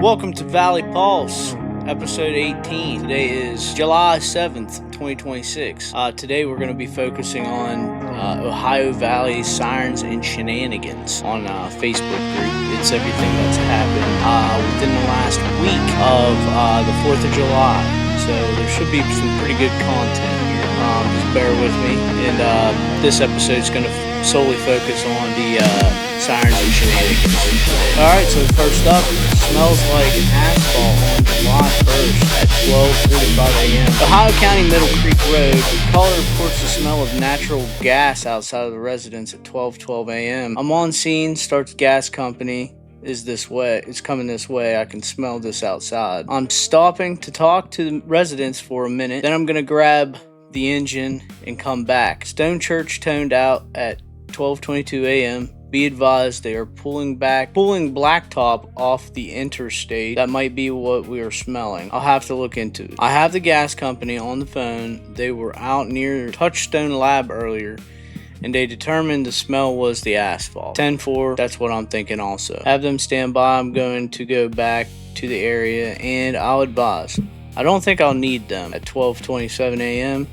Welcome to Valley Pulse, episode 18. Today is July 7th, 2026. Today we're going to be focusing on Ohio Valley Sirens and Shenanigans on Facebook group. It's everything that's happened within the last week of the 4th of July. So there should be some pretty good content here. Just bear with me. And this episode is going to solely focus on the Sirens and Shenanigans. Alright, so first up, smells like asphalt on July 1st at 12:45 a.m. Ohio County Middle Creek Road. Caller reports the smell of natural gas outside of the residence at 12:12 a.m. I'm on scene, starts gas company. Is this way? It's coming this way. I can smell this outside. I'm stopping to talk to the residents for a minute. Then I'm going to grab the engine and come back. Stone Church toned out at 12:22 a.m. Be advised they are pulling blacktop off the interstate. That might be what we are smelling. I'll have to look into it. I have the gas company on the phone. They were out near Touchstone Lab earlier, and they determined the smell was the asphalt. 10-4, that's what I'm thinking also. Have them stand by. I'm going to go back to the area, and I'll advise. I don't think I'll need them at 12:27 a.m.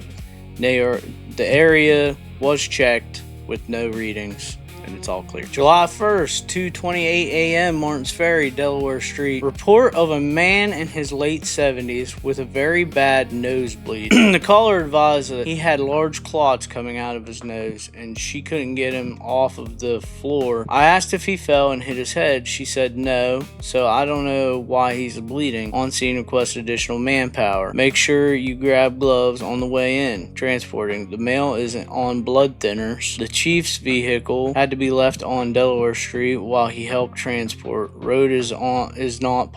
The area was checked with no readings, and it's all clear. July 1st, 2:28 a.m., Martins Ferry, Delaware Street. Report of a man in his late 70s with a very bad nosebleed. The caller advised that he had large clots coming out of his nose, and she couldn't get him off of the floor. I asked if he fell and hit his head. She said no, so I don't know why he's bleeding. On scene, requested additional manpower. Make sure you grab gloves on the way in. Transporting. The male isn't on blood thinners. The chief's vehicle had to be left on Delaware Street while he helped transport. Road is not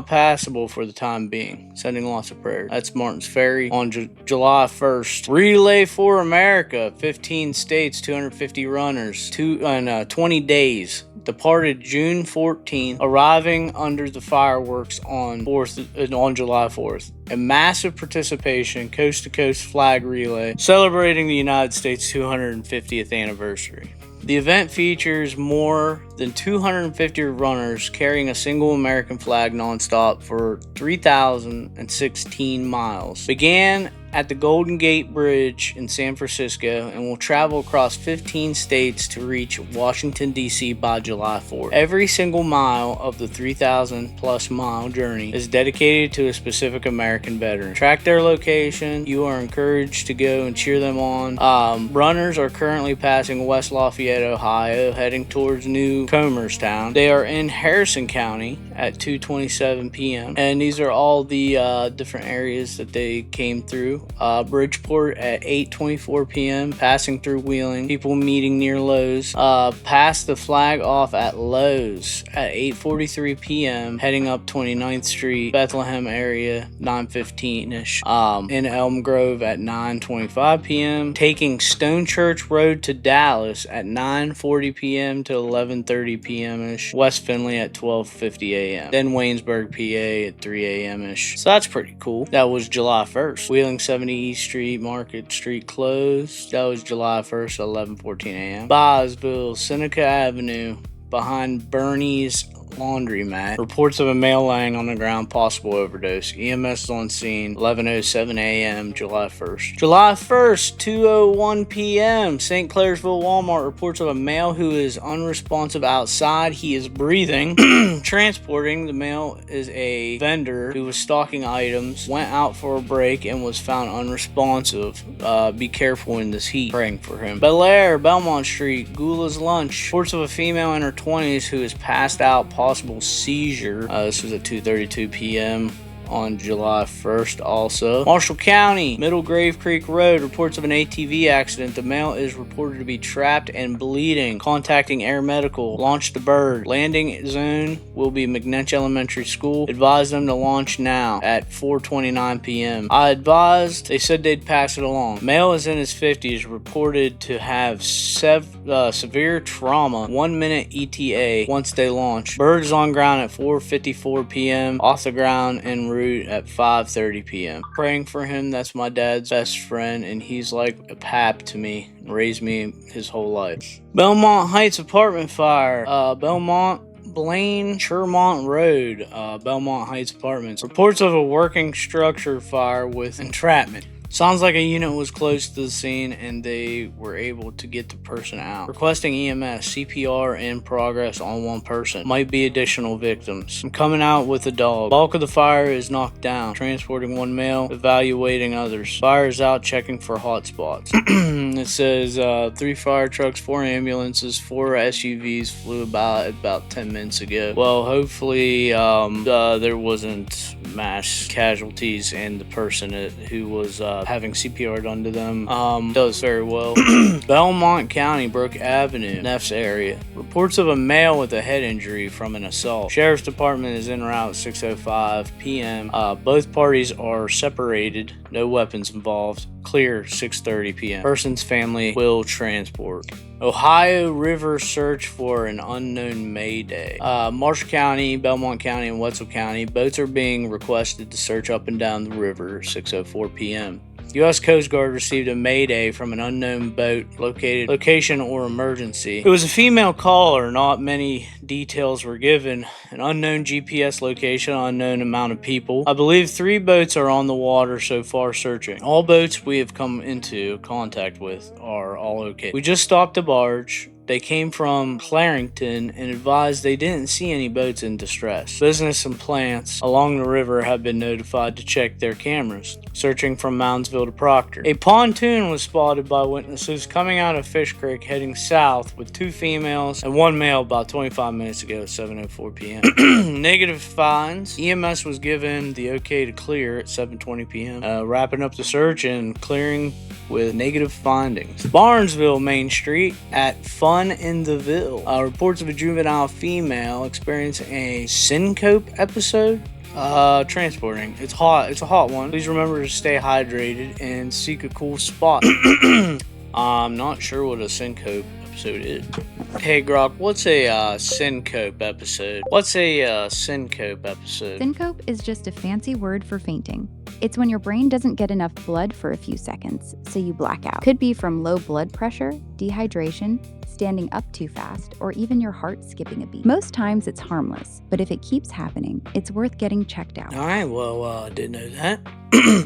passable for the time being. Sending lots of prayers. That's Martins Ferry on July 1st. Relay for America. 15 states, 250 runners, 20 days. Departed June 14th, arriving under the fireworks on July 4th. A massive participation, coast-to-coast flag relay, celebrating the United States' 250th anniversary. The event features more than 250 runners carrying a single American flag nonstop for 3,016 miles. Began at the Golden Gate Bridge in San Francisco and will travel across 15 states to reach Washington, D.C. by July 4th. Every single mile of the 3,000 plus mile journey is dedicated to a specific American veteran. Track their location. You are encouraged to go and cheer them on. Runners are currently passing West Lafayette, Ohio, heading towards New Comerstown. They are in Harrison County at 2:27 p.m. And these are all the different areas that they came through. Bridgeport at 8:24 p.m. passing through Wheeling. People meeting near Lowe's. Passed the flag off at Lowe's at 8:43 p.m. heading up 29th Street, Bethlehem area, 9:15ish. In Elm Grove at 9:25 p.m. Taking Stone Church Road to Dallas at 9:40 p.m. to 11:30 p.m. ish. West Findlay at 12:50 a.m. Then Waynesburg, PA at 3 a.m. ish. So that's pretty cool. That was July 1st. Wheeling 70 East Street, Market Street closed. That was July 1st at 11:14 a.m. Bosville, Seneca Avenue, behind Bernie's laundromat. Reports of a male laying on the ground, possible overdose. EMS is on scene, 11:07 a.m., July 1st. July 1st, 2:01 p.m., St. Clairsville Walmart. Reports of a male who is unresponsive outside. He is breathing. Transporting. The male is a vendor who was stocking items, went out for a break, and was found unresponsive. Be careful in this heat. Praying for him. Bel Air, Belmont Street, Gula's Lunch. Reports of a female in her 20s who is passed out, possible seizure. This was at 2:32 p.m. on July 1st also. Marshall County, Middle Grave Creek Road. Reports of an ATV accident. The male is reported to be trapped and bleeding. Contacting Air Medical. Launch the bird. Landing zone will be McNetch Elementary School. Advise them to launch now at 4:29 p.m. I advised. They said they'd pass it along. Male is in his 50s. Reported to have severe trauma. 1 minute ETA once they launch. Bird is on ground at 4:54 p.m. Off the ground en route at 5:30 p.m. Praying for him. That's my dad's best friend, and he's like a pap to me. Raised me his whole life. Belmont Heights apartment fire. Belmont Blaine Chermont Road, Belmont Heights Apartments. Reports of a working structure fire with entrapment. Sounds like a unit was close to the scene and they were able to get the person out. Requesting EMS, CPR in progress on one person. Might be additional victims. I'm coming out with a dog. Bulk of the fire is knocked down. Transporting one male, evaluating others. Fire is out, checking for hot spots. It says 3 fire trucks, 4 ambulances, 4 SUVs flew about 10 minutes ago. Well, hopefully there wasn't mass casualties and the person who was having CPR done to them does very well. Belmont County, Brook Avenue, Neff's area. Reports of a male with a head injury from an assault. Sheriff's Department is en route 6:05 p.m. Both parties are separated. No weapons involved. Clear 6:30 p.m. Person's family will transport. Ohio River search for an unknown Mayday. Marshall County, Belmont County, and Wetzel County. Boats are being requested to search up and down the river 6:04 p.m. U.S. Coast Guard received a mayday from an unknown boat location or emergency. It was a female caller. Not many details were given. An unknown GPS location, unknown amount of people. I believe 3 boats are on the water so far searching. All boats we have come into contact with are all okay. We just stopped a barge. They came from Clarington and advised they didn't see any boats in distress. Business and plants along the river have been notified to check their cameras, searching from Moundsville to Proctor. A pontoon was spotted by witnesses coming out of Fish Creek heading south with 2 females and 1 male about 25 minutes ago at 7:04 p.m. Negative finds. EMS was given the okay to clear at 7:20 p.m. Wrapping up the search and clearing with negative findings. Barnesville Main Street at Fun in the Ville. Reports of a juvenile female experiencing a syncope episode. Transporting. It's hot. It's a hot one. Please remember to stay hydrated and seek a cool spot. I'm not sure what a syncope episode is. Hey Grok, what's a syncope episode? What's a syncope episode? Syncope is just a fancy word for fainting. It's when your brain doesn't get enough blood for a few seconds, so you black out. Could be from low blood pressure, dehydration, standing up too fast, or even your heart skipping a beat. Most times it's harmless, but if it keeps happening, it's worth getting checked out. Alright, well, didn't know that.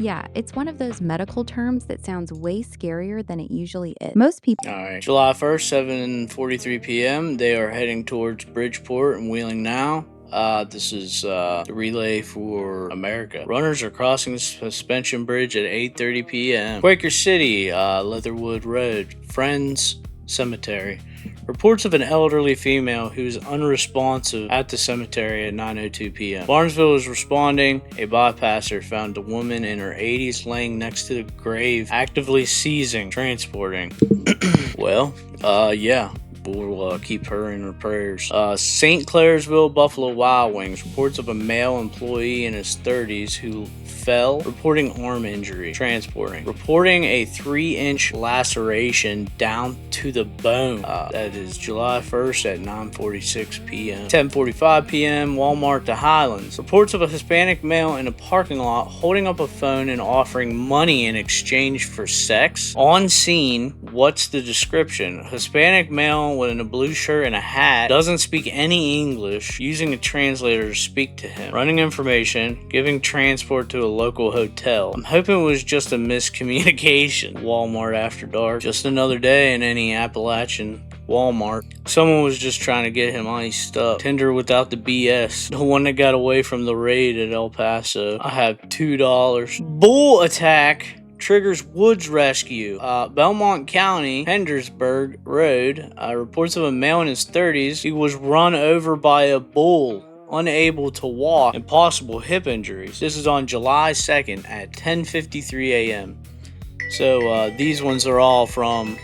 Yeah, it's one of those medical terms that sounds way scarier than it usually is. Most people... Alright, July 1st, 7:43 p.m. They are heading towards Bridgeport and Wheeling now. This is the relay for America. Runners are crossing the suspension bridge at 8:30 p.m. Quaker City, Leatherwood Road, Friends Cemetery. Reports of an elderly female who is unresponsive at the cemetery at 9:02 p.m. Barnesville is responding. A bypasser found a woman in her 80s laying next to the grave, actively seizing, transporting. Well, yeah. We'll keep her in our prayers. St. Clairsville, Buffalo Wild Wings. Reports of a male employee in his 30s who fell, reporting arm injury, transporting. Reporting a 3-inch laceration down to the bone. That is July 1st at 9:46 p.m. 10:45 p.m. Walmart to Highlands. Reports of a Hispanic male in a parking lot holding up a phone and offering money in exchange for sex. On scene, what's the description? Hispanic male in a blue shirt and a hat, doesn't speak any English, using a translator to speak to him, running information, giving transport to a local hotel. I'm hoping it was just a miscommunication. Walmart after dark, just another day in any Appalachian Walmart. Someone was just trying to get him iced up. Tinder without the BS. The one that got away from the raid at El Paso. I have $2. Bull attack triggers woods rescue. Belmont County, Hendersburg Road. Reports of a male in his 30s. He was run over by a bull, unable to walk, and possible hip injuries. This is on July 2nd at 10:53 a.m. So these ones are all from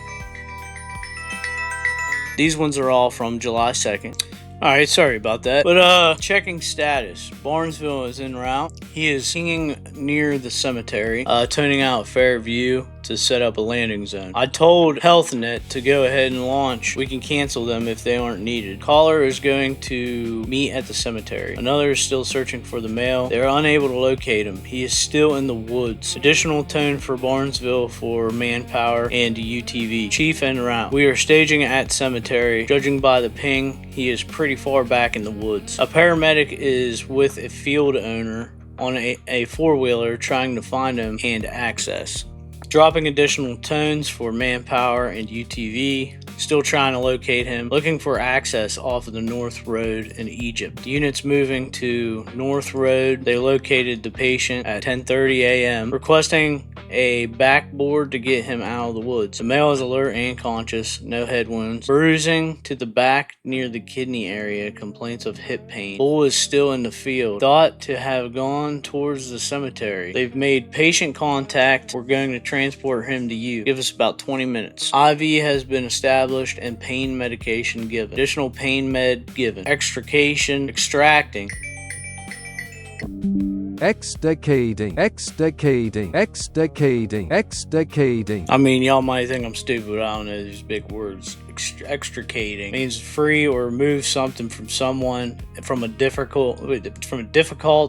July 2nd. Alright, sorry about that. But checking status. Barnesville is en route. He is singing near the cemetery, toning out Fairview. to set up a landing zone. I told HealthNet to go ahead and launch. We can cancel them if they aren't needed. Caller is going to meet at the cemetery. Another is still searching for the male. They're unable to locate him. He is still in the woods. Additional tone for Barnesville for manpower and UTV. Chief en route. We are staging at cemetery. Judging by the ping, he is pretty far back in the woods. A paramedic is with a field owner on a four-wheeler trying to find him and access. Dropping additional tones for manpower and UTV. Still trying to locate him. Looking for access off of the North Road in Egypt. Units moving to North Road. They located the patient at 10:30 a.m. requesting a backboard to get him out of the woods. The male is alert and conscious. No head wounds. Bruising to the back near the kidney area. Complaints of hip pain. Bull is still in the field. Thought to have gone towards the cemetery. They've made patient contact. We're going to transport him to you. Give us about 20 minutes. IV has been established and pain medication given. Additional pain med given. Extrication, extracting. Extracading. I mean, y'all might think I'm stupid. I don't know these big words. Extricating means free or remove something from someone from a difficult,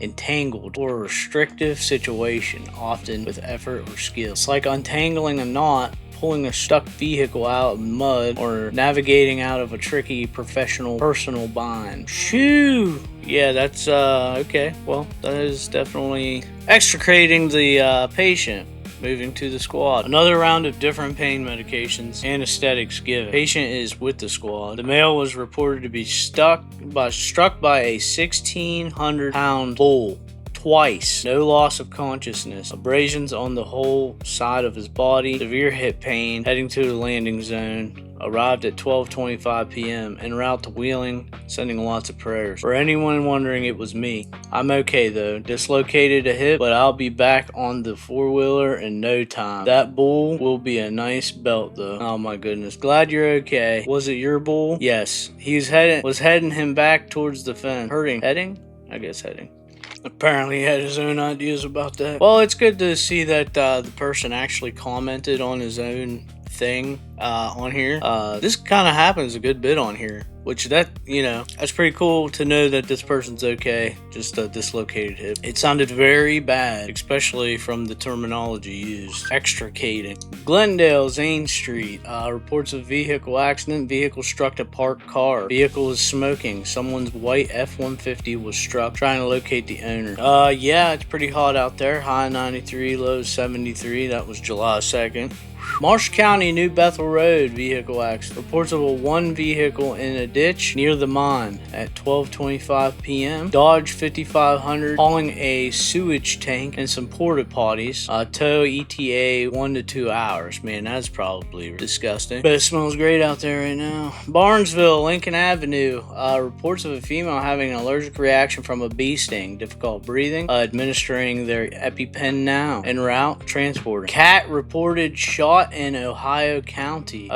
entangled, or restrictive situation, often with effort or skill. It's like untangling a knot, pulling a stuck vehicle out of mud, or navigating out of a tricky personal bind. Shoo! Yeah, that's okay. Well, that is definitely extricating the patient. Moving to the squad. Another round of different pain medications, anesthetics given. Patient is with the squad. The male was reported to be struck by a 1,600-pound bull. Twice. No loss of consciousness. Abrasions on the whole side of his body. Severe hip pain. Heading to the landing zone. Arrived at 12:25 p.m. en route to Wheeling, sending lots of prayers. For anyone wondering, it was me. I'm okay though. Dislocated a hip, but I'll be back on the four-wheeler in no time. That bull will be a nice belt though. Oh my goodness. Glad you're okay. Was it your bull? Yes. He was heading him back towards the fence. Heading? I guess heading. Apparently he had his own ideas about that. Well, it's good to see that the person actually commented on his own thing on here. This kind of happens a good bit on here, which that's pretty cool to know that this person's okay. Just a dislocated hip. It sounded very bad, especially from the terminology used. Extricating. Glendale, Zane Street. Reports of vehicle accident. Vehicle struck a parked car. Vehicle is smoking. Someone's white F-150 was struck. Trying to locate the owner. Yeah, it's pretty hot out there. High 93, low 73. That was July 2nd. Marsh County, New Bethel Road, vehicle accident. Reports of one vehicle in a ditch near the mine at 12:25 p.m. Dodge 5500 hauling a sewage tank and some porta potties. Tow ETA 1 to 2 hours. Man, that's probably disgusting. But it smells great out there right now. Barnesville, Lincoln Avenue. Reports of a female having an allergic reaction from a bee sting. Difficult breathing. Administering their EpiPen now. En route, transporting. Cat reported shot in Ohio County.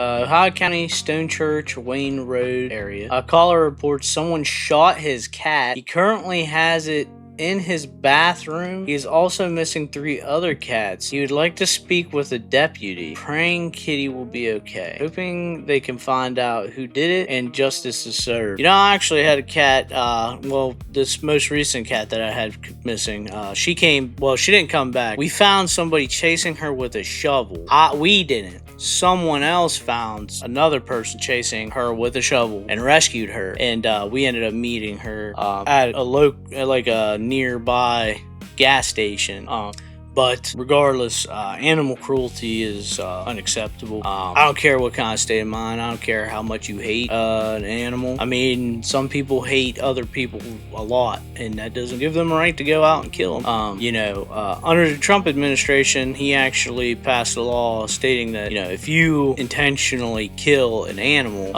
Stone Church, Wayne Road area. A caller reports someone shot his cat. He currently has it in his bathroom. He is also missing 3 other cats. He would like to speak with a deputy. Praying kitty will be okay. Hoping they can find out who did it and justice is served. I actually had a cat, this most recent cat that I had missing, she didn't come back. We found somebody chasing her with a shovel. We didn't. Someone else found another person chasing her with a shovel and rescued her, and we ended up meeting her at a nearby gas station. But regardless, animal cruelty is unacceptable. I don't care what kind of state of mind. I don't care how much you hate an animal. I mean, some people hate other people a lot, and that doesn't give them a right to go out and kill them. Under the Trump administration, he actually passed a law stating that, if you intentionally kill an animal,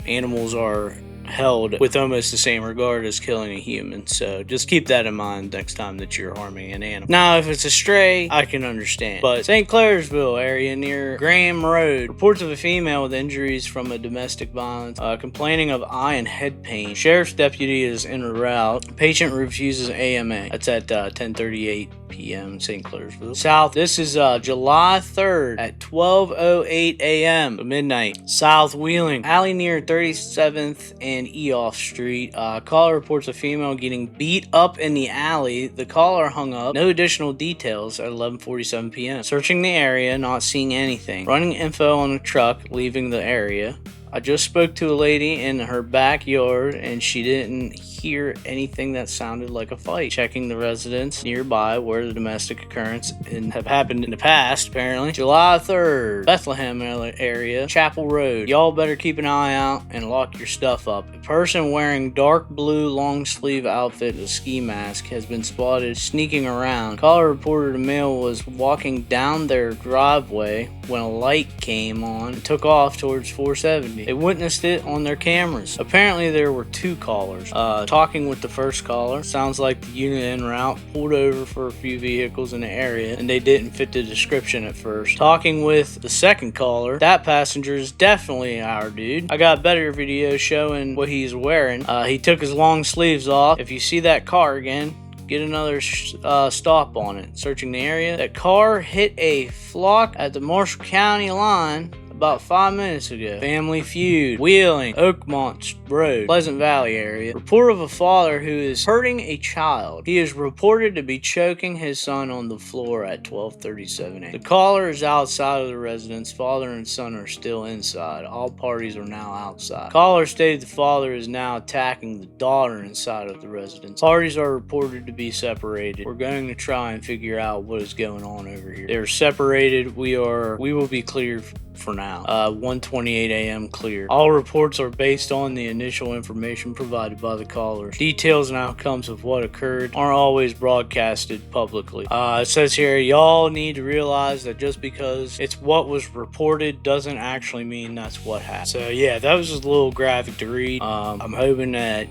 animals are held with almost the same regard as killing a human. So just keep that in mind next time that you're harming an animal. Now, if it's a stray, I can understand. But St. Clairsville area near Graham Road, reports of a female with injuries from a domestic violence, complaining of eye and head pain. Sheriff's deputy is en route. Patient refuses AMA. That's at 10:38 p.m. in St. Clairsville. South, this is July 3rd at 12:08 a.m. midnight. South Wheeling, alley near 37th and Eoff Street. Caller reports a female getting beat up in the alley. The caller hung up. No additional details at 11:47 p.m. Searching the area, not seeing anything. Running info on a truck leaving the area. I just spoke to a lady in her backyard and she didn't hear anything that sounded like a fight. Checking the residence nearby where the domestic occurrence have happened in the past, apparently. July 3rd, Bethlehem area, Chapel Road. Y'all better keep an eye out and lock your stuff up. A person wearing dark blue long sleeve outfit with a ski mask has been spotted sneaking around. Caller reported a male was walking down their driveway when a light came on and took off towards 470. They witnessed it on their cameras. Apparently there were two callers. Talking with the first caller, sounds like the unit en route pulled over for a few vehicles in the area and they didn't fit the description at first. Talking with the second caller, that passenger is definitely our dude. I got better video showing what he's wearing. He took his long sleeves off. If you see that car again, get another stop on it. Searching the area. That car hit a flock at the Marshall County line about 5 minutes ago. Family Feud, Wheeling, Oakmont Road, Pleasant Valley area. Report of a father who is hurting a child. He is reported to be choking his son on the floor at 12:37 a.m. The caller is outside of the residence. Father and son are still inside. All parties are now outside. Caller stated the father is now attacking the daughter inside of the residence. Parties are reported to be separated. We're going to try and figure out what is going on over here. They're separated. We will be cleared for now. 1:28 a.m. clear. All reports are based on the initial information provided by the callers. Details and outcomes of what occurred aren't always broadcasted publicly. It says here, y'all need to realize that just because it's what was reported doesn't actually mean that's what happened. So yeah, that was just a little graphic to read. I'm hoping that,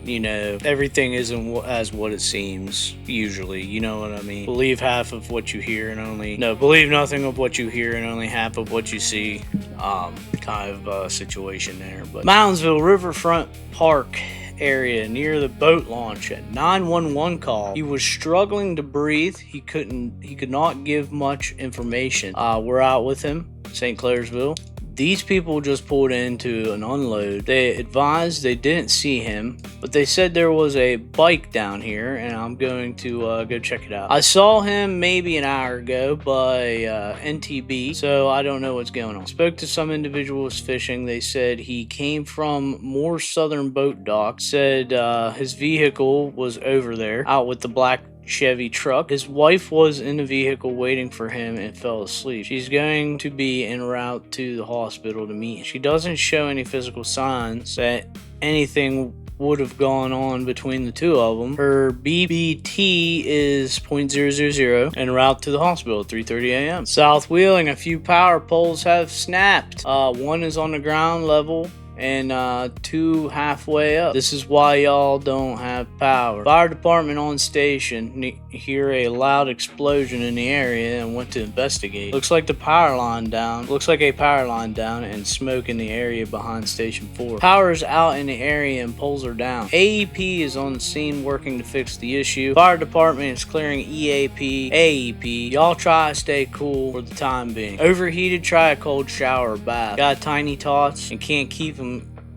everything isn't as what it seems usually. You know what I mean? Believe half of what you hear and believe nothing of what you hear and only half of what you see. Kind of situation there. But Moundsville Riverfront Park area near the boat launch at 911 call. He was struggling to breathe. He could not give much information. We're out with him, St. Clairsville. These people just pulled into an unload. They advised they didn't see him, but they said there was a bike down here, and I'm going to go check it out. I saw him maybe an hour ago by NTB, so I don't know what's going on. Spoke to some individuals fishing. They said he came from more southern boat dock. Said his vehicle was over there, out with the black Chevy truck. His wife was in the vehicle waiting for him and fell asleep. She's going to be en route to the hospital to meet him. She doesn't show any physical signs that anything would have gone on between the two of them. Her BBT is .000 en route to the hospital at 3:30 a.m. South Wheeling, a few power poles have snapped. One is on the ground level and two halfway up. This is why y'all don't have power. Fire department on station hear a loud explosion in the area and went to investigate. Looks like a power line down and smoke in the area behind station 4. Power is out in the area and poles are down. AEP is on the scene working to fix the issue. Fire department is clearing EAP, AEP. Y'all try to stay cool for the time being. Overheated, try a cold shower or bath. Got tiny tots and can't keep them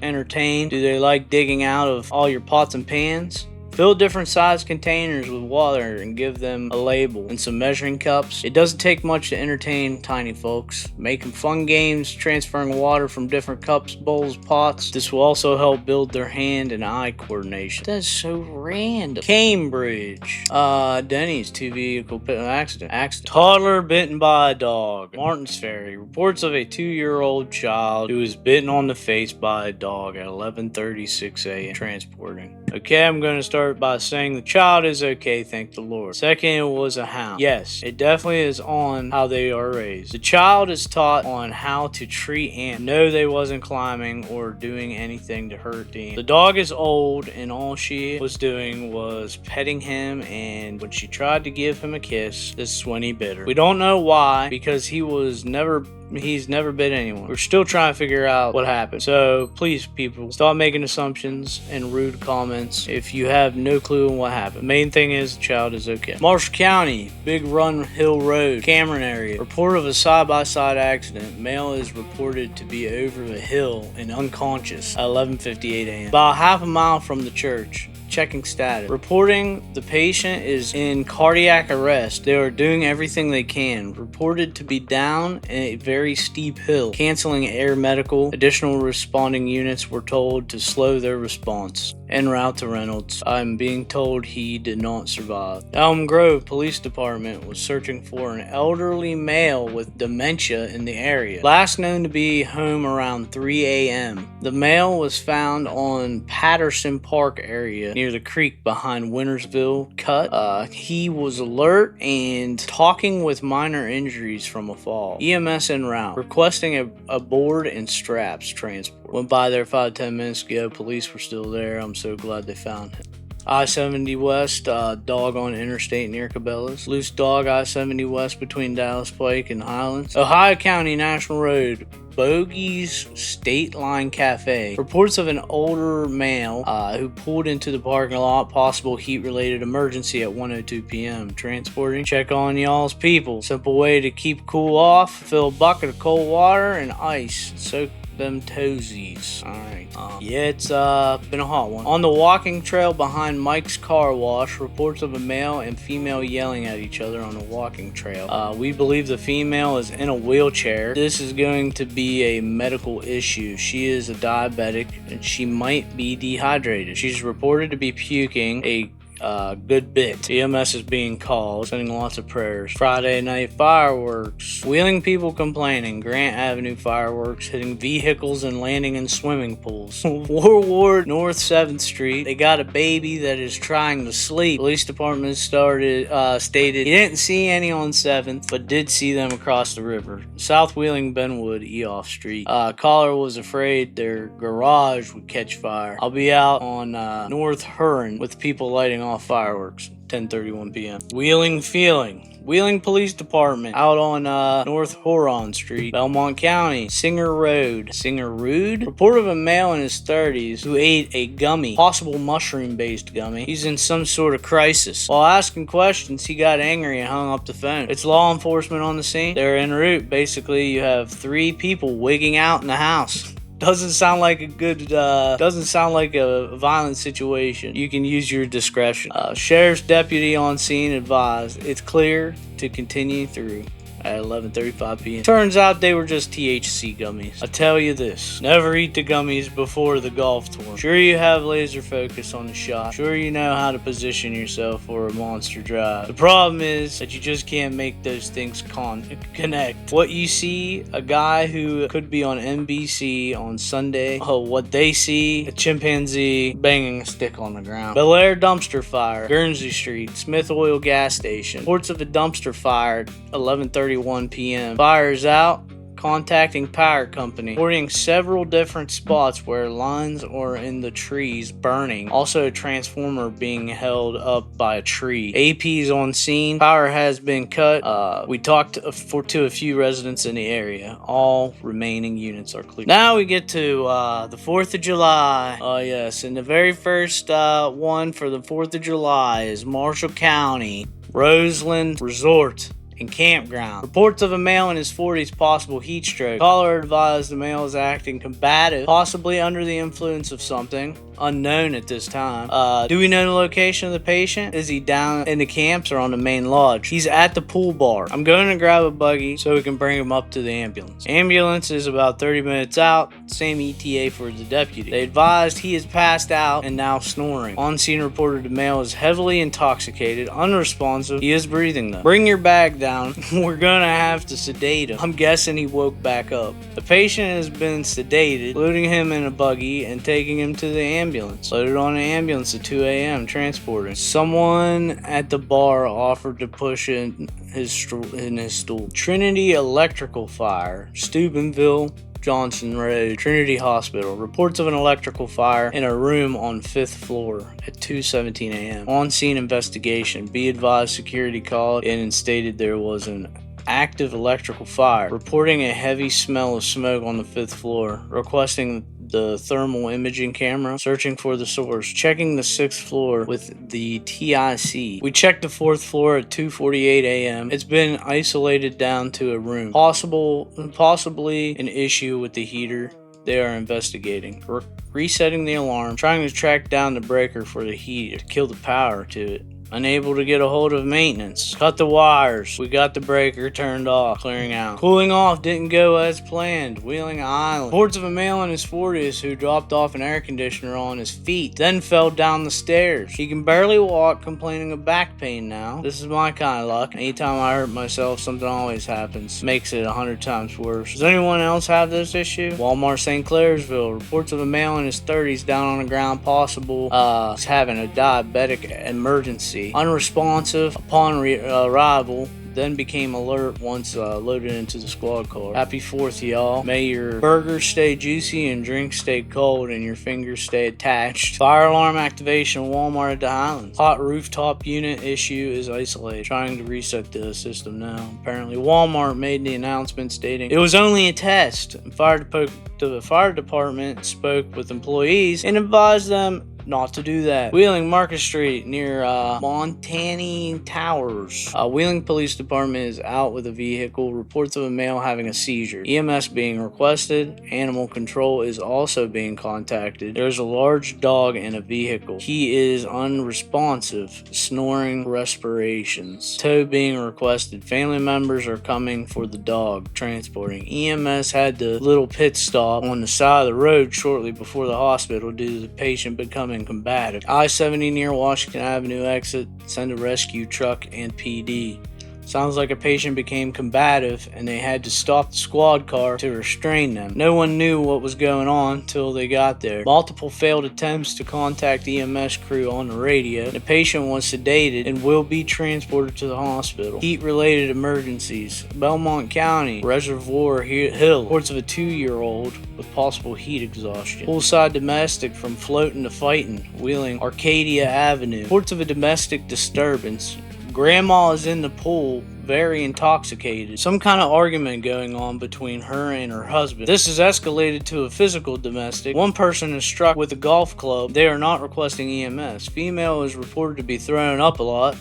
entertained? Do they like digging out of all your pots and pans? Fill different size containers with water and give them a label and some measuring cups. It doesn't take much to entertain tiny folks. Making fun games, transferring water from different cups, bowls, pots. This will also help build their hand and eye coordination. That's so random. Cambridge. Denny's 2-vehicle accident. Toddler bitten by a dog. Martins Ferry. Reports of a 2-year-old child who was bitten on the face by a dog at 11:36 a.m. transporting. Okay, I'm going to start by saying the child is okay, thank the Lord. Second, it was a hound. Yes, it definitely is on how they are raised. The child is taught on how to treat animals. No, they wasn't climbing or doing anything to hurt the animal. The dog is old and all she was doing was petting him, and when she tried to give him a kiss, this is when he bit her. We don't know why, because he was never he's never bit anyone. We're still trying to figure out what happened. So please, people, stop making assumptions and rude comments if you have no clue on what happened. Main thing is the child is okay. Marshall County, Big Run Hill Road, Cameron area. Report of a side-by-side accident. Male is reported to be over the hill and unconscious at 11:58 a.m. About half a mile from the church. Checking status. Reporting the patient is in cardiac arrest. They are doing everything they can. Reported to be down a very steep hill. Canceling air medical. Additional responding units were told to slow their response. En route to Reynolds. I'm being told he did not survive. Elm Grove Police Department was searching for an elderly male with dementia in the area. Last known to be home around 3 a.m. The male was found on Patterson Park area near the creek behind Wintersville Cut. He was alert and talking with minor injuries from a fall. EMS en route. Requesting a board and straps transport. Went by there 5-10 minutes ago. Police were still there. I'm so glad they found him. I-70 West, dog on interstate near Cabela's. Loose dog, I-70 West between Dallas Pike and Highlands. Ohio County National Road, Bogey's State Line Cafe. Reports of an older male who pulled into the parking lot. Possible heat-related emergency at 1:02 p.m. Transporting. Check on y'all's people. Simple way to keep cool off. Fill a bucket of cold water and ice. Soak them toesies. Alright. Yeah, it's been a hot one. On the walking trail behind Mike's car wash, reports of a male and female yelling at each other on the walking trail. We believe the female is in a wheelchair. This is going to be a medical issue. She is a diabetic and she might be dehydrated. She's reported to be puking a good bit. EMS is being called, sending lots of prayers. Friday night fireworks. Wheeling people complaining. Grant Avenue fireworks hitting vehicles and landing in swimming pools. Warward North 7th Street. They got a baby that is trying to sleep. Police department stated he didn't see any on 7th, but did see them across the river. South Wheeling Benwood Eoff Street. Caller was afraid their garage would catch fire. I'll be out on North Huron with people lighting off fireworks. 10:31 p.m. Wheeling Police Department out on North Huron Street, Belmont County, Singer Road. Report of a male in his 30s who ate a gummy, possible mushroom-based gummy. He's in some sort of crisis. While asking questions, he got angry and hung up the phone. It's law enforcement on the scene. They're en route. Basically, you have 3 people wigging out in the house. Doesn't sound like a violent situation. You can use your discretion. Sheriff's deputy on scene advised it's clear to continue through at 11:35 p.m. Turns out they were just THC gummies. I tell you this, never eat the gummies before the golf tour. Sure, you have laser focus on the shot. Sure, you know how to position yourself for a monster drive. The problem is that you just can't make those things connect. What you see, a guy who could be on NBC on Sunday. Oh, what they see, a chimpanzee banging a stick on the ground. Bel Air dumpster fire, Guernsey Street, Smith Oil gas station. Reports of a dumpster fire, 11:31 p.m. Fires out. Contacting power company, reporting several different spots where lines are in the trees burning. Also a transformer being held up by a tree. AP's on scene. Power has been cut. We talked to a few residents in the area. All remaining units are clear. Now we get to the 4th of July. Oh yes, and the very first one for the 4th of July is Marshall County, Roseland Resort and Campground. Reports of a male in his 40s possible heat stroke. Caller advised the male is acting combative, possibly under the influence of something unknown at this time. Do we know the location of the patient? Is he down in the camps or on the main lodge? He's at the pool bar. I'm going to grab a buggy so we can bring him up to the ambulance. Ambulance is about 30 minutes out. Same ETA for the deputy. They advised he is passed out and now snoring. On scene reported the male is heavily intoxicated, unresponsive. He is breathing though. Bring your bag down. We're gonna have to sedate him. I'm guessing he woke back up. The patient has been sedated, loading him in a buggy and taking him to the ambulance. Loaded on an ambulance at 2 a.m. transporting. Someone at the bar offered to push in his stool. Trinity electrical fire, Steubenville, Johnson Road, Trinity Hospital. Reports of an electrical fire in a room on 5th floor at 2:17 a.m. On scene investigation. Be advised security called in and stated there was an active electrical fire, reporting a heavy smell of smoke on the 5th floor, requesting the thermal imaging camera, searching for the source, checking the 6th floor with the TIC. We checked the 4th floor at 2:48 a.m. It's been isolated down to a room. Possibly an issue with the heater. They are investigating. Resetting the alarm, trying to track down the breaker for the heat to kill the power to it. Unable to get a hold of maintenance. Cut the wires. We got the breaker turned off. Clearing out. Cooling off didn't go as planned. Wheeling Island. Reports of a male in his 40s who dropped off an air conditioner on his feet, then fell down the stairs. He can barely walk, complaining of back pain now. This is my kind of luck. Anytime I hurt myself, something always happens. Makes it 100 times worse. Does anyone else have this issue? Walmart St. Clairsville. Reports of a male in his 30s down on the ground, possible having a diabetic emergency. Unresponsive upon arrival, then became alert once loaded into the squad car. Happy 4th, y'all. May your burgers stay juicy and drinks stay cold and your fingers stay attached. Fire alarm activation, Walmart at the Highlands. Hot rooftop unit issue is isolated. Trying to reset the system now. Apparently, Walmart made the announcement stating it was only a test. The fire department spoke with employees and advised them not to do that. Wheeling Market Street near Montani Towers. Wheeling Police Department is out with a vehicle. Reports of a male having a seizure. EMS being requested. Animal control is also being contacted. There's a large dog in a vehicle. He is unresponsive. Snoring, respirations. Tow being requested. Family members are coming for the dog. Transporting. EMS had the little pit stop on the side of the road shortly before the hospital due to the patient becoming combative. I-70 near Washington Avenue exit. Send a rescue truck and PD. Sounds like a patient became combative and they had to stop the squad car to restrain them. No one knew what was going on till they got there. Multiple failed attempts to contact EMS crew on the radio. The patient was sedated and will be transported to the hospital. Heat-related emergencies. Belmont County, Reservoir Hill. Reports of a 2-year-old with possible heat exhaustion. Poolside domestic from floating to fighting. Wheeling Arcadia Avenue. Reports of a domestic disturbance. Grandma is in the pool, very intoxicated. Some kind of argument going on between her and her husband. This has escalated to a physical domestic. One person is struck with a golf club. They are not requesting EMS. Female is reported to be thrown up a lot.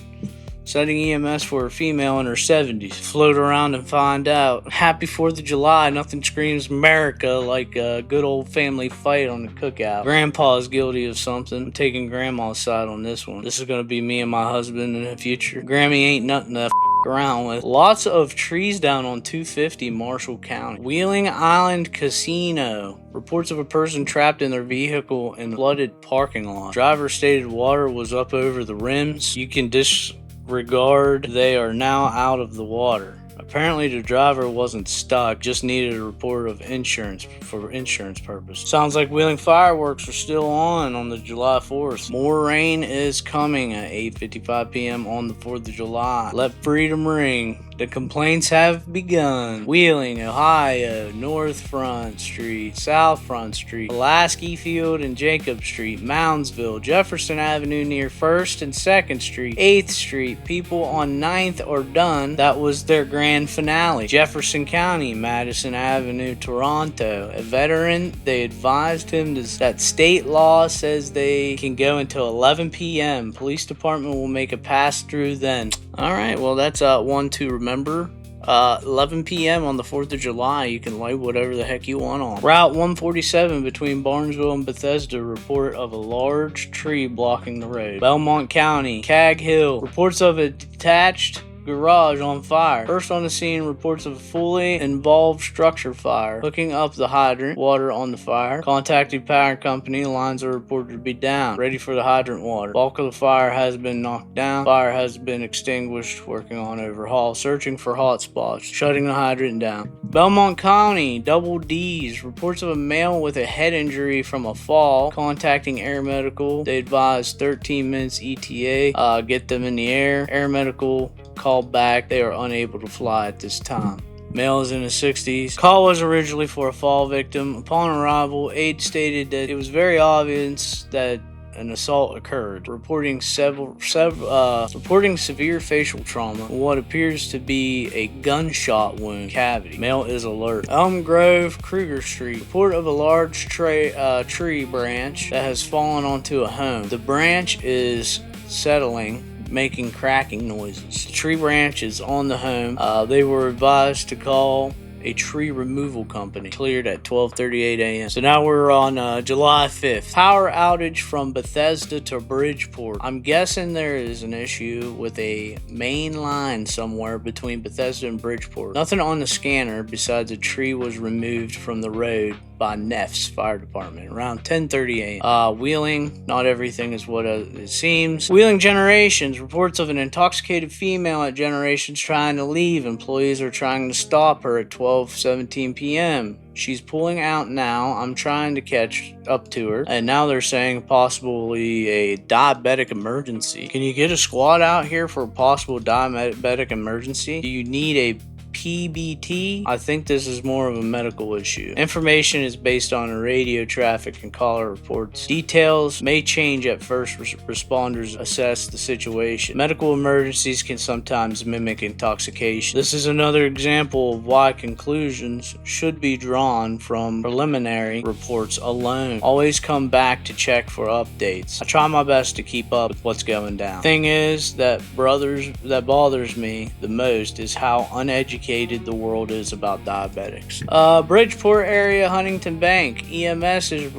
Setting EMS for a female in her 70s. Float around and find out. Happy 4th of July. Nothing screams America like a good old family fight on the cookout. Grandpa is guilty of something. I'm taking Grandma's side on this one. This is going to be me and my husband in the future. Grammy ain't nothing to around with. Lots of trees down on 250 Marshall County. Wheeling Island Casino. Reports of a person trapped in their vehicle in a flooded parking lot. Driver stated water was up over the rims. You can disregard. They are now out of the water. Apparently the driver wasn't stuck, just needed a report of insurance for insurance purposes. Sounds like Wheeling fireworks are still on the July 4th. More rain is coming at 8:55 p.m. on the 4th of July. Let freedom ring. The complaints have begun. Wheeling, Ohio, North Front Street, South Front Street, Pulaski Field and Jacob Street, Moundsville, Jefferson Avenue near 1st and 2nd Street, 8th Street. People on 9th are done. That was their grand finale. Jefferson County, Madison Avenue, Toronto. A veteran, they advised him that state law says they can go until 11 p.m. Police department will make a pass-through then. Alright, well that's one to remember. 11 p.m. on the 4th of July, you can light whatever the heck you want on. Route 147 between Barnesville and Bethesda, report of a large tree blocking the road. Belmont County, Cag Hill, reports of a detached garage on fire. First on the scene, reports of a fully involved structure fire. Hooking up the hydrant, water on the fire. Contacted power company, lines are reported to be down. Ready for the hydrant water. Bulk of the fire has been knocked down. Fire has been extinguished. Working on overhaul. Searching for hot spots. Shutting the hydrant down. Belmont County, Double D's. Reports of a male with a head injury from a fall. Contacting air medical. They advised 13 minutes ETA. Get them in the air. Air medical called back. They are unable to fly at this time. Male is in his 60s. Call was originally for a fall victim. Upon arrival, aide stated that it was very obvious that an assault occurred, reporting severe facial trauma, what appears to be a gunshot wound cavity. Male is alert. Elm Grove, Kruger Street. Report of a large tree branch that has fallen onto a home. The branch is settling, making cracking noises. The tree branch is on the home. They were advised to call a tree removal company. Cleared at 12:38 a.m. So now we're on July 5th. Power outage from Bethesda to Bridgeport. I'm guessing there is an issue with a main line somewhere between Bethesda and Bridgeport. Nothing on the scanner besides a tree was removed from the road by Neff's Fire Department around 10:30 a.m. Wheeling, not everything is what it seems. Wheeling Generations, reports of an intoxicated female at Generations trying to leave. Employees are trying to stop her at 12:17 p.m. She's pulling out now. I'm trying to catch up to her. And now they're saying possibly a diabetic emergency. Can you get a squad out here for a possible diabetic emergency? Do you need a PBT? I think this is more of a medical issue. Information is based on radio traffic and caller reports. Details may change at first responders assess the situation. Medical emergencies can sometimes mimic intoxication. This is another example of why conclusions should be drawn from preliminary reports alone. Always come back to check for updates. I try my best to keep up with what's going down. Thing is that bothers me the most is how uneducated the world is about diabetics. Bridgeport area, Huntington Bank. EMS is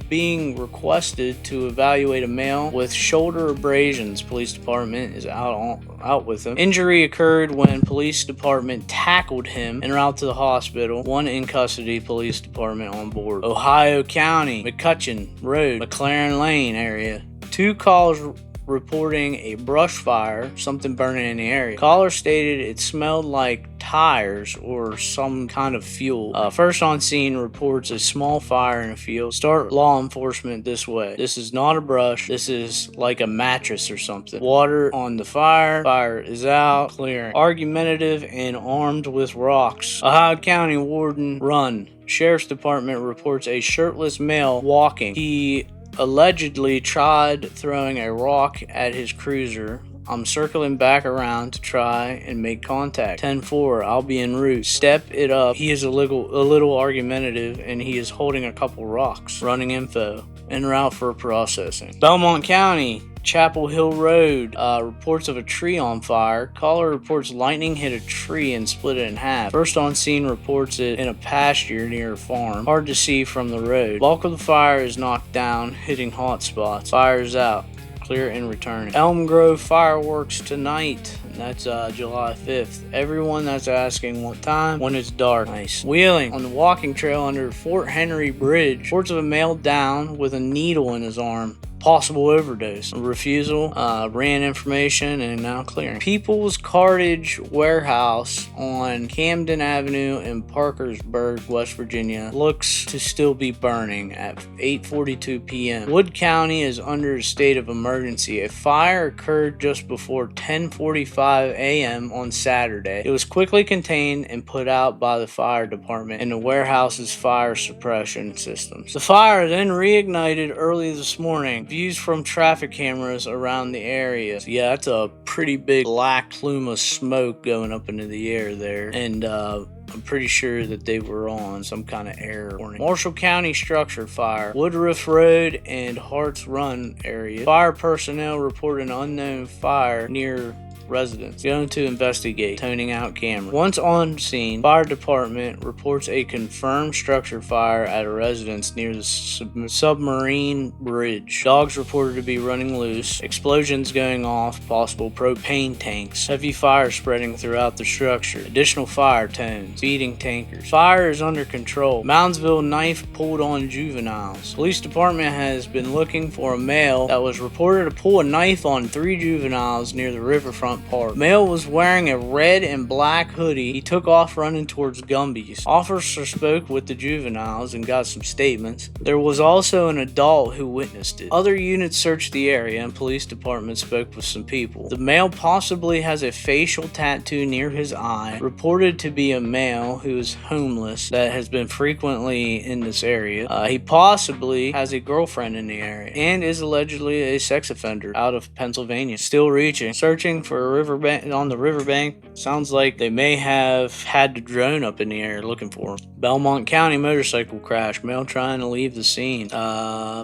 being requested to evaluate a male with shoulder abrasions. Police department is out with him. Injury occurred when police department tackled him en route to the hospital. One in custody, police department on board. Ohio County, McCutcheon Road, McLaren Lane area. 2 calls reporting a brush fire, something burning in the area. Caller stated it smelled like tires or some kind of fuel. First on scene reports a small fire in a field. Start law enforcement this way. This is not a brush. This is like a mattress or something. Water on the fire. Fire is out. Clearing. Argumentative and armed with rocks. Ohio County Warden Run. Sheriff's Department reports a shirtless male walking. He allegedly tried throwing a rock at his cruiser. I'm circling back around to try and make contact. 10-4, I'll be en route. Step it up. He is a little argumentative and he is holding a couple rocks. Running info. En route for processing. Belmont County, Chapel Hill Road. Reports of a tree on fire. Caller reports lightning hit a tree and split it in half. First on scene reports it in a pasture near a farm. Hard to see from the road. Bulk of the fire is knocked down, hitting hot spots. Fire is out. Clear and returning. Elm Grove fireworks tonight. That's July 5th. Everyone that's asking what time, when it's dark. Nice. Wheeling on the walking trail under Fort Henry Bridge. Reports of a male down with a needle in his arm. Possible overdose. Refusal. Ran information and now clearing. People's Cartage Warehouse on Camden Avenue in Parkersburg, West Virginia looks to still be burning at 8:42 p.m. Wood County is under a state of emergency. A fire occurred just before 10:45 a.m. on Saturday. It was quickly contained and put out by the fire department and the warehouse's fire suppression systems. The fire then reignited early this morning. Views from traffic cameras around the area. So yeah, that's a pretty big black plume of smoke going up into the air there. And I'm pretty sure that they were on some kind of air warning. Marshall County structure fire. Woodruff Road and Hart's Run area. Fire personnel report an unknown fire near residents. Going to investigate. Toning out camera. Once on scene, fire department reports a confirmed structure fire at a residence near the submarine bridge. Dogs reported to be running loose. Explosions going off. Possible propane tanks. Heavy fire spreading throughout the structure. Additional fire tones. Feeding tankers. Fire is under control. Moundsville knife pulled on juveniles. Police department has been looking for a male that was reported to pull a knife on 3 juveniles near the riverfront front part. Male was wearing a red and black hoodie. He took off running towards Gumby's. Officer spoke with the juveniles and got some statements. There was also an adult who witnessed it. Other units searched the area and police department spoke with some people. The male possibly has a facial tattoo near his eye, reported to be a male who is homeless that has been frequently in this area. He possibly has a girlfriend in the area and is allegedly a sex offender out of Pennsylvania. Still searching for a riverbank on the riverbank. Sounds like they may have had the drone up in the air looking for him. Belmont County motorcycle crash. Male trying to leave the scene.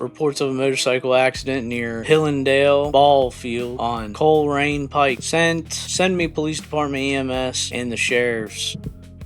Reports of a motorcycle accident near Hillendale Ball Field on Coleraine Pike. Send me police department, EMS, and the sheriffs.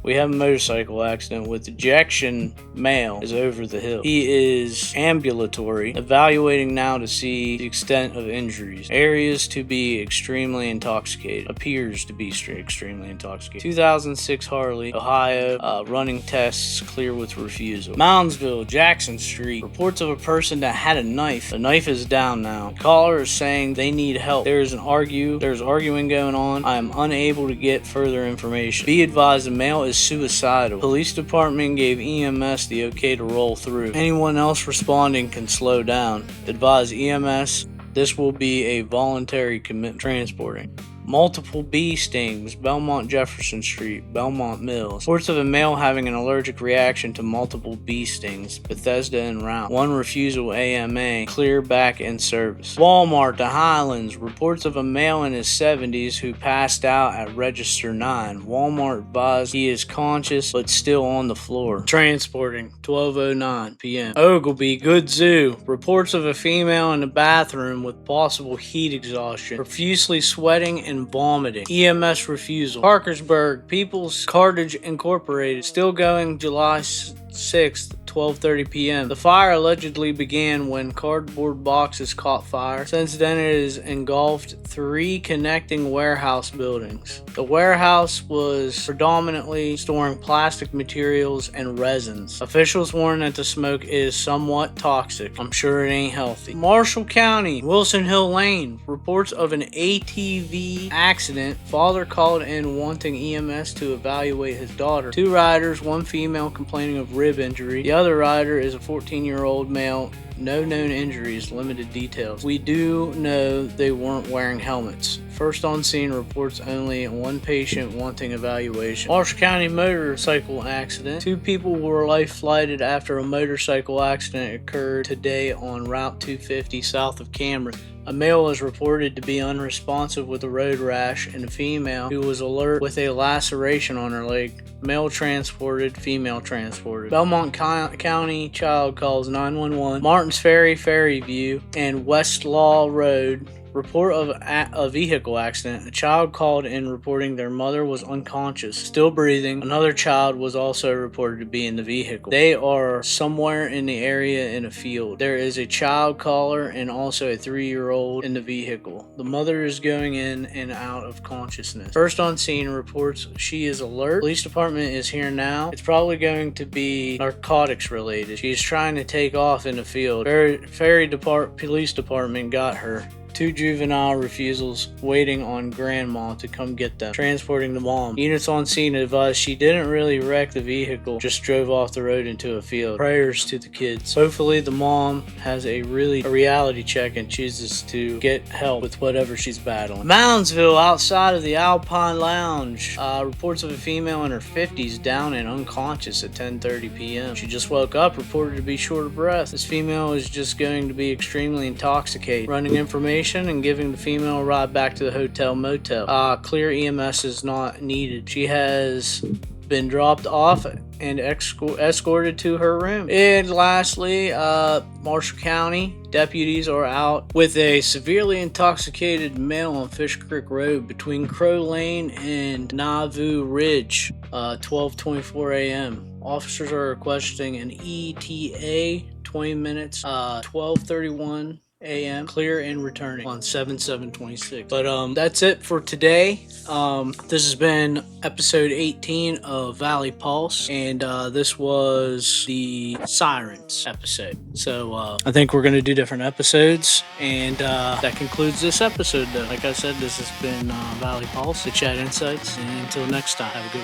We have a motorcycle accident with ejection. Male is over the hill. He is ambulatory, evaluating now to see the extent of injuries. Areas to be extremely intoxicated. Appears to be extremely intoxicated. 2006 Harley, Ohio, running tests clear with refusal. Moundsville, Jackson Street. Reports of a person that had a knife. The knife is down now. The caller is saying they need help. There's arguing going on. I am unable to get further information. Be advised, the male is suicidal. Police department gave EMS the okay to roll through. Anyone else responding can slow down. Advise EMS this will be a voluntary commitment. Transporting. Multiple bee stings, Belmont Jefferson Street, Belmont Mills. Reports of a male having an allergic reaction to multiple bee stings, Bethesda en route. One refusal AMA, clear back in service. Walmart, the Highlands. Reports of a male in his 70s who passed out at Register 9. Walmart advised he is conscious but still on the floor. Transporting, 12:09 p.m. Oglebay, Good Zoo. Reports of a female in the bathroom with possible heat exhaustion, profusely sweating and vomiting. EMS refusal. Parkersburg, People's Cartage Incorporated, still going July 6th, 12:30 p.m. The fire allegedly began when cardboard boxes caught fire. Since then, it has engulfed 3 connecting warehouse buildings. The warehouse was predominantly storing plastic materials and resins. Officials warn that the smoke is somewhat toxic. I'm sure it ain't healthy. Marshall County, Wilson Hill Lane. Reports of an ATV accident. Father called in wanting EMS to evaluate his daughter. 2 riders, 1 female complaining of rib injury. The other rider is a 14-year-old male. No known injuries, limited details. We do know they weren't wearing helmets. First on scene reports only 1 patient wanting evaluation. Marshall County motorcycle accident. 2 people were life flighted after a motorcycle accident occurred today on Route 250 south of Cameron. A male was reported to be unresponsive with a road rash, and a female who was alert with a laceration on her leg. Male transported, female transported. Belmont County child calls 911. Martins Ferry, Ferry View, and Westlaw Road. Report of a vehicle accident. A child called in reporting their mother was unconscious, still breathing. Another child was also reported to be in the vehicle. They are somewhere in the area in a field. There is a child caller and also a 3-year-old in the vehicle. The mother is going in and out of consciousness. First on scene reports she is alert. Police department is here now. It's probably going to be narcotics related. She is trying to take off in the field. Police department got her. 2 juvenile refusals waiting on grandma to come get them. Transporting the mom. Units on scene advised she didn't really wreck the vehicle, just drove off the road into a field. Prayers to the kids. Hopefully the mom has a reality check and chooses to get help with whatever she's battling. Moundsville, outside of the Alpine Lounge. Reports of a female in her 50s down and unconscious at 10:30 p.m. She just woke up, reported to be short of breath. This female is just going to be extremely intoxicated. Running information and giving the female a ride back to the hotel motel. Clear EMS is not needed. She has been dropped off and escorted to her room. And lastly, Marshall County deputies are out with a severely intoxicated male on Fish Creek Road between Crow Lane and Nauvoo Ridge, 12:24 a.m. Officers are requesting an ETA 20 minutes, 12:31 a.m. clear and returning on 7/7/26. But that's it for today. This has been episode 18 of Valley Pulse, and this was the Sirens episode. So I think we're going to do different episodes, and that concludes this episode, though. Like I said, this has been Valley Pulse, the Chad Insights, and until next time, have a good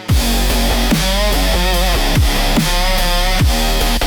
one.